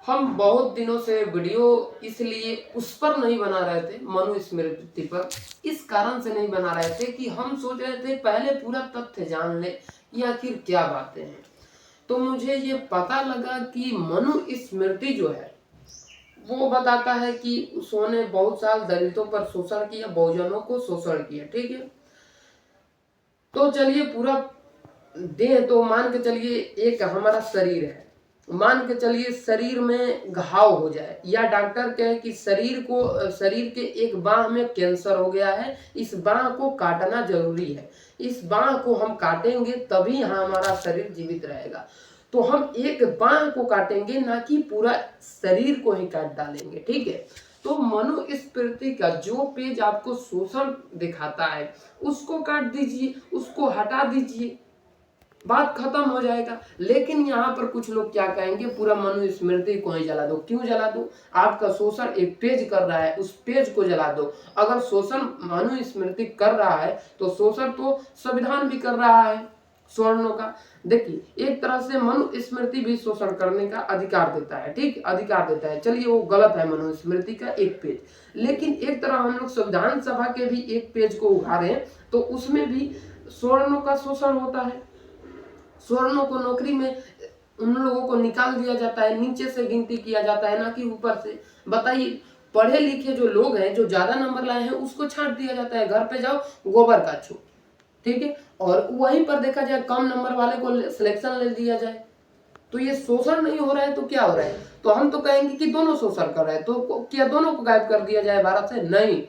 हम बहुत दिनों से वीडियो इसलिए उस पर नहीं बना रहे थे, मनुस्मृति पर। इस कारण से नहीं बना रहे थे कि हम सोच रहे थे पहले पूरा तथ्य जान ले कि आखिर क्या बातें हैं। तो मुझे ये पता लगा कि मनुस्मृति जो है वो बताता है कि उसने बहुत साल दलितों पर शोषण किया, बहुजनों को शोषण किया। ठीक है, तो चलिए पूरा देह तो मान के चलिए एक हमारा शरीर है, मान के चलिए शरीर में घाव हो जाए या डॉक्टर कहे कि शरीर के एक बाह में कैंसर हो गया है, इस बाह को काटना जरूरी है, इस बाह को हम काटेंगे तभी हमारा शरीर जीवित रहेगा। तो हम एक बाह को काटेंगे, ना कि पूरा शरीर को ही काट डालेंगे। ठीक है, तो मनुस्मृति का जो पेज आपको शोषण दिखाता है उसको काट दीजिए, उसको हटा दीजिए, बात खत्म हो जाएगा। लेकिन यहाँ पर कुछ लोग क्या कहेंगे, पूरा मनुस्मृति को ही जला दो। क्यों जला दो? आपका शोषण एक पेज कर रहा है, उस पेज को जला दो। अगर शोषण मनुस्मृति कर रहा है तो शोषण तो संविधान भी कर रहा है सवर्णों का। देखिए, एक तरह से मनुस्मृति भी शोषण करने का अधिकार देता है। ठीक, अधिकार देता है। चलिए वो गलत है मनुस्मृति का एक पेज, लेकिन एक तरह हम लोग संविधान सभा के भी एक पेज को उघाड़े तो उसमें भी सवर्णों का शोषण होता है। सवर्णों को नौकरी में उन लोगों को निकाल दिया जाता है, नीचे से गिनती किया जाता है, ना कि ऊपर से। बताइए, पढ़े लिखे जो लोग हैं, जो ज्यादा नंबर लाए हैं, उसको छांट दिया जाता है, घर पे जाओ गोबर का छो। ठीक है, और वहीं पर देखा जाए कम नंबर वाले को सिलेक्शन ले दिया जाए। तो ये शोषण नहीं हो रहा है तो क्या हो रहा है? तो हम तो कहेंगे कि दोनों शोषण कर रहे हैं, तो क्या दोनों को गायब कर दिया जाए भारत से? नहीं,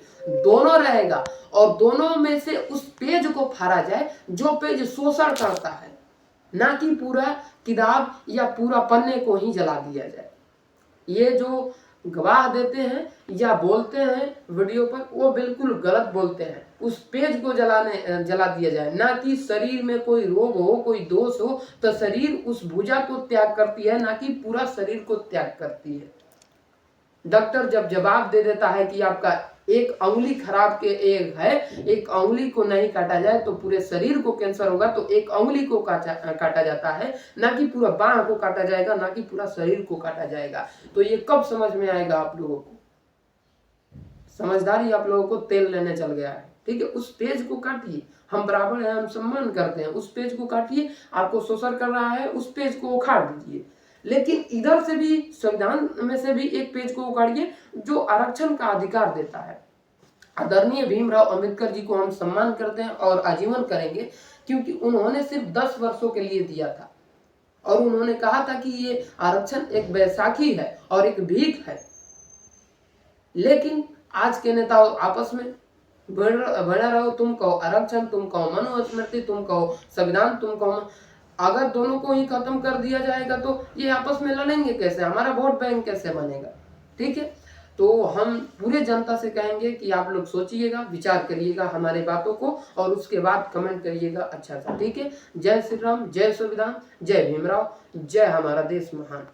दोनों रहेगा, और दोनों में से उस पेज को फाड़ा जाए जो पेज शोषण करता है, ना कि पूरा किताब या पूरा पन्ने को ही जला दिया जाए। ये जो गवाह देते हैं या बोलते हैं वीडियो पर, वो बिल्कुल गलत बोलते हैं। उस पेज को जला दिया जाए, ना कि शरीर में कोई रोग हो, कोई दोष हो तो शरीर उस भुजा को त्याग करती है, ना कि पूरा शरीर को त्याग करती है। डॉक्टर जब जवाब दे देता है कि आपका एक अंगुली खराब के एक है, एक अंगुली को नहीं काटा जाए तो पूरे शरीर को कैंसर होगा, तो एक अंगुली को काटा जाता है, ना कि पूरा बाह को काटा जाएगा, ना कि पूरा शरीर को काटा जाएगा। तो ये कब समझ में आएगा आप लोगों को? समझदारी आप लोगों को तेल लेने चल गया है। ठीक है, उस पेज को काटिए, हम बराबर हैं, हम सम्मान करते हैं, उस पेज को काटिए। आपको शोषण कर रहा है, उस पेज को उखाड़ दीजिए। लेकिन इधर से भी, संविधान में से भी एक पेज को उखाड़िए जो आरक्षण का अधिकार देता है। आदरणीय भीमराव अंबेडकर जी को हम सम्मान करते हैं और आजीवन करेंगे, क्योंकि उन्होंने सिर्फ 10 वर्षों के लिए दिया था, और उन्होंने कहा था कि ये आरक्षण एक बैसाखी है और एक भीख है। लेकिन आज के नेता आपस में बना रहो, तुम कहो आरक्षण, तुम कहो मनुस्मृति, तुम कहो संविधान, तुम कहो। अगर दोनों को ही खत्म कर दिया जाएगा तो ये आपस में लड़ेंगे कैसे? हमारा वोट बैंक कैसे बनेगा? ठीक है, तो हम पूरे जनता से कहेंगे कि आप लोग सोचिएगा, विचार करिएगा हमारे बातों को, और उसके बाद कमेंट करिएगा अच्छा सा। ठीक है, जय श्री राम, जय संविधान, जय भीमराव, जय हमारा देश महान।